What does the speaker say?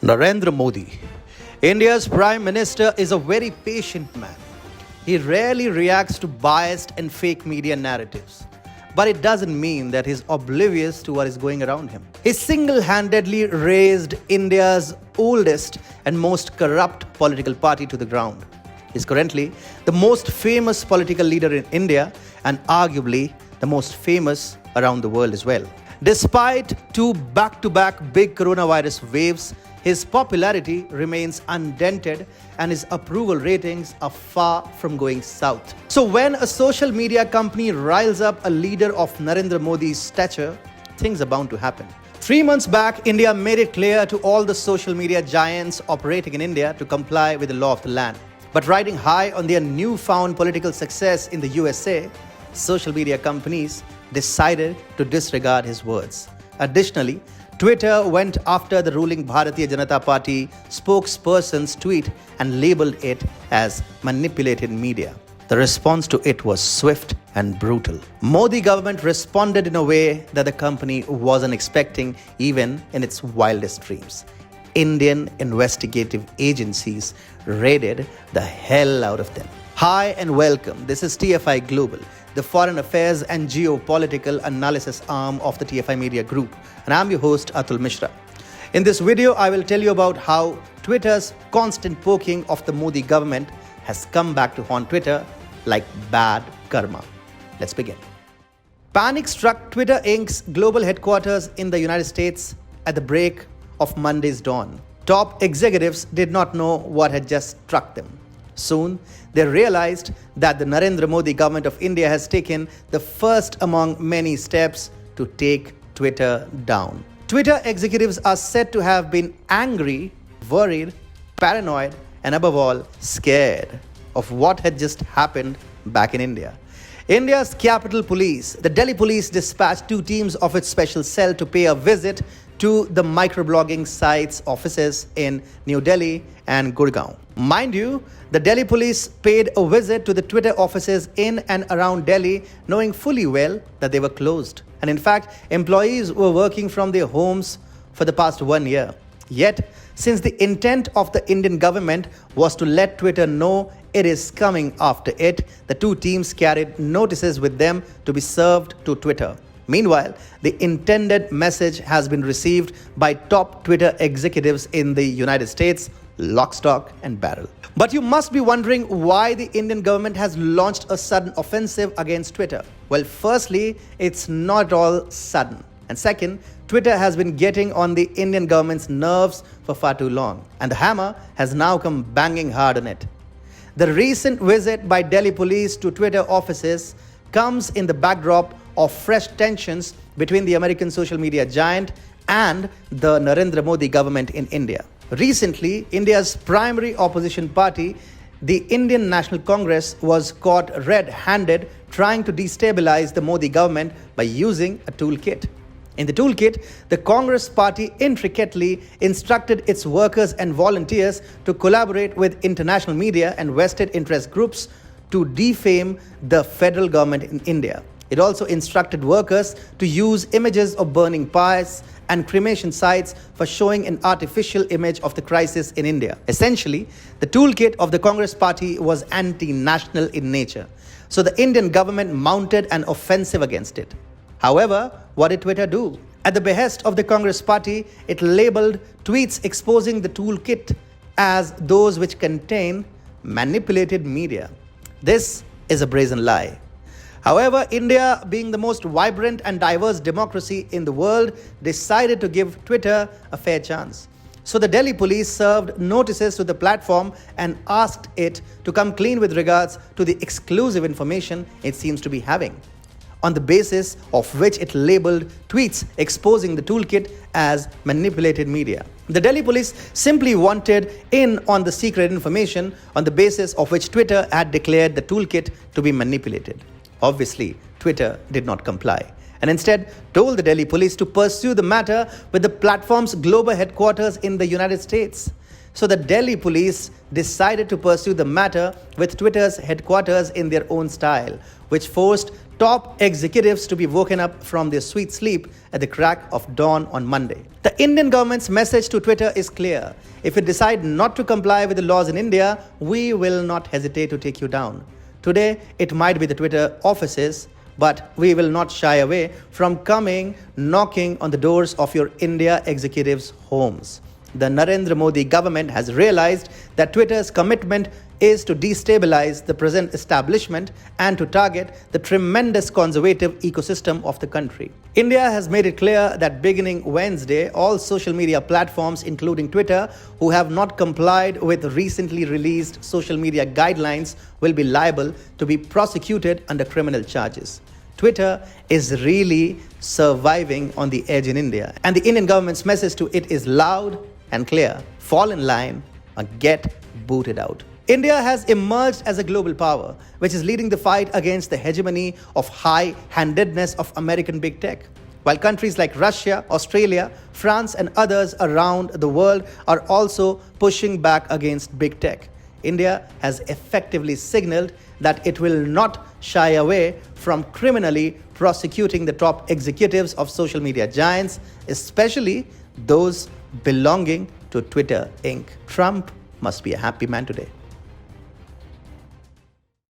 Narendra Modi, India's Prime Minister, is a very patient man. He rarely reacts to biased and fake media narratives. But it doesn't mean that he's oblivious to what is going around him. He single-handedly raised India's oldest and most corrupt political party to the ground. He's currently the most famous political leader in India and arguably the most famous around the world as well. Despite two back-to-back big coronavirus waves, his popularity remains undented and his approval ratings are far from going south. So when a social media company riles up a leader of Narendra Modi's stature, things are bound to happen. 3 months back, India made it clear to all the social media giants operating in India to comply with the law of the land. But riding high on their newfound political success in the USA, social media companies decided to disregard his words. Additionally, Twitter went after the ruling Bharatiya Janata Party spokesperson's tweet and labeled it as manipulated media. The response to it was swift and brutal. Modi government responded in a way that the company wasn't expecting even in its wildest dreams. Indian investigative agencies raided the hell out of them. Hi and welcome. This is TFI Global, the foreign affairs and geopolitical analysis arm of the TFI Media Group. And I'm your host, Atul Mishra. In this video, I will tell you about how Twitter's constant poking of the Modi government has come back to haunt Twitter like bad karma. Let's begin. Panic struck Twitter Inc.'s global headquarters in the United States at the break of Monday's dawn. Top executives did not know what had just struck them. Soon, they realized that the Narendra Modi government of India has taken the first among many steps to take Twitter down. Twitter executives are said to have been angry, worried, paranoid, and above all, scared of what had just happened back in India. India's capital police, the Delhi police, dispatched 2 teams of its special cell to pay a visit to the microblogging site's offices in New Delhi and Gurgaon. Mind you, the Delhi police paid a visit to the Twitter offices in and around Delhi, knowing fully well that they were closed. And in fact, employees were working from their homes for the past 1 year. Yet, since the intent of the Indian government was to let Twitter know it is coming after it, the 2 teams carried notices with them to be served to Twitter. Meanwhile, the intended message has been received by top Twitter executives in the United States, lock, stock, and barrel. But you must be wondering why the Indian government has launched a sudden offensive against Twitter. Well, firstly, it's not all sudden. And second, Twitter has been getting on the Indian government's nerves for far too long. And the hammer has now come banging hard on it. The recent visit by Delhi police to Twitter offices comes in the backdrop of fresh tensions between the American social media giant and the Narendra Modi government in India. Recently, India's primary opposition party, the Indian National Congress, was caught red-handed trying to destabilize the Modi government by using a toolkit. In the toolkit, the Congress party intricately instructed its workers and volunteers to collaborate with international media and vested interest groups to defame the federal government in India. It also instructed workers to use images of burning pyres and cremation sites for showing an artificial image of the crisis in India. Essentially, the toolkit of the Congress party was anti-national in nature. So the Indian government mounted an offensive against it. However, what did Twitter do? At the behest of the Congress party, it labeled tweets exposing the toolkit as those which contain manipulated media. This is a brazen lie. However, India, being the most vibrant and diverse democracy in the world, decided to give Twitter a fair chance. So the Delhi police served notices to the platform and asked it to come clean with regards to the exclusive information it seems to be having, on the basis of which it labeled tweets exposing the toolkit as manipulated media. The Delhi police simply wanted in on the secret information on the basis of which Twitter had declared the toolkit to be manipulated. Obviously, Twitter did not comply and instead told the Delhi police to pursue the matter with the platform's global headquarters in the United States. So the Delhi police decided to pursue the matter with Twitter's headquarters in their own style, which forced top executives to be woken up from their sweet sleep at the crack of dawn on Monday. The Indian government's message to Twitter is clear. If you decide not to comply with the laws in India, we will not hesitate to take you down. Today, it might be the Twitter offices, but we will not shy away from coming knocking on the doors of your India executives' homes. The Narendra Modi government has realized that Twitter's commitment is to destabilize the present establishment and to target the tremendous conservative ecosystem of the country. India has made it clear that beginning Wednesday, all social media platforms, including Twitter, who have not complied with recently released social media guidelines will be liable to be prosecuted under criminal charges. Twitter is really surviving on the edge in India, and the Indian government's message to it is loud and clear: fall in line or get booted out. India has emerged as a global power, which is leading the fight against the hegemony of high-handedness of American big tech. While countries like Russia, Australia, France, and others around the world are also pushing back against big tech, India has effectively signaled that it will not shy away from criminally prosecuting the top executives of social media giants, especially those belonging to Twitter Inc. Trump must be a happy man today.